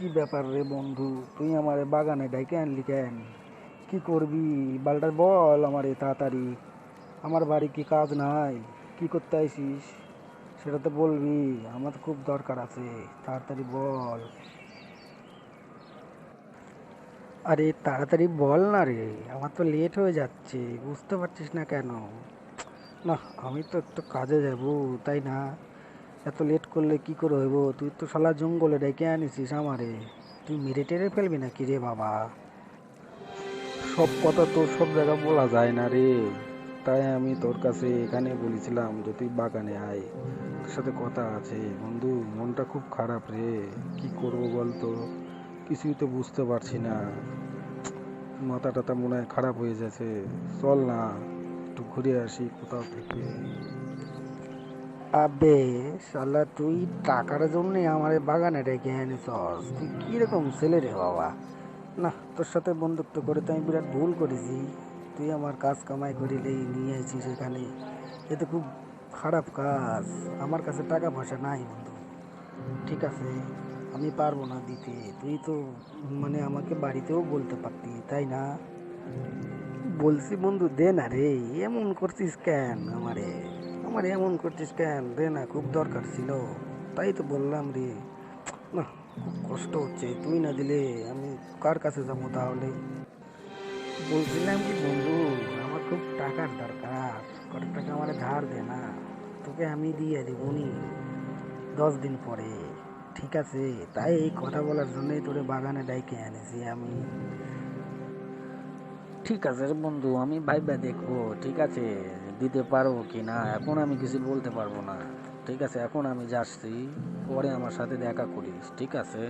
কি ব্যাপার রে বন্ধু, তুই আমার বাগানে ডাইকে আনলি কেন? কি করবি? বালটা বল আমারে তাড়াতাড়ি। আমার বাড়ি কি কাজ নাই? কি করতে আইসিস সেটা তো বলবি। আমার তো খুব দরকার আছে, তাড়াতাড়ি বল। আরে তাড়াতাড়ি বল না রে, আমার তো লেট হয়ে যাচ্ছে, বুঝতে পারছিস না কেন? না, আমি তো একটু কাজে যাব, তাই না? এত লেট করলে কি করে হইব? তুই তো শালা জঙ্গলে ডেকে আনিছিস আমারে, তুই মেরে টেরে ফেলবি নাকি রে বাবা? সব কথা তো সব জায়গা বলা যায় না রে, তাই আমি তোর কাছে এখানে বলেছিলাম যে তুই বাগানে আয়, তোর সাথে কথা আছে। বন্ধু, মনটা খুব খারাপ রে, কি করব বলতো? কিছুই তো বুঝতে পারছি না, মাথা টাথা মনে হয় খারাপ হয়ে যাচ্ছে। চল না, একটু ঘুরে আসি কোথাও থেকে। আবে শালা, তুই টাকার জন্য আমার বাগানে ডেকে এনেছস? তুই কিরকম ছেলে রে বাবা? না, তোর সাথে বন্ধুত্ব করে তো আমি বিরাট ভুল করেছি। তুই আমার কাজ কামাই করিলেই নিয়ে আইছিস এখানে, এ তো খুব খারাপ কাজ। আমার কাছে টাকা পয়সা নাই বন্ধু, ঠিক আছে? আমি পারবো না দিতে। তুই তো মানে আমাকে বাড়িতেও বলতে পারতি, তাই না? বলছি বন্ধু, দে না রে। এমন করছিস কেন আমারে? আমার এমন করছিস কেন? দে না, খুব দরকার ছিল, তাই তো বললাম রে। না, খুব কষ্ট হচ্ছে, তুই না দিলে আমি কার কাছে যাবো তাহলে? বলছিলাম কি বন্ধু, আমার খুব টাকার দরকার, কত টাকা আমার ধার দে না, তোকে আমি দিয়ে দেবনি 10 দিন পরে, ঠিক আছে? তাই এই কথা বলার জন্যই তোরে বাগানে ডাইকে এনেছি আমি। ঠিক আছে রে বন্ধু, আমি ভাইবা দেখবো, ঠিক আছে? দিতে পারবো কি না এখন আমি কিছু বলতে পারবো না। ঠিক আছে, এখন আমি যাচ্ছি, পরে আমার সাথে দেখা করিস, ঠিক আছে?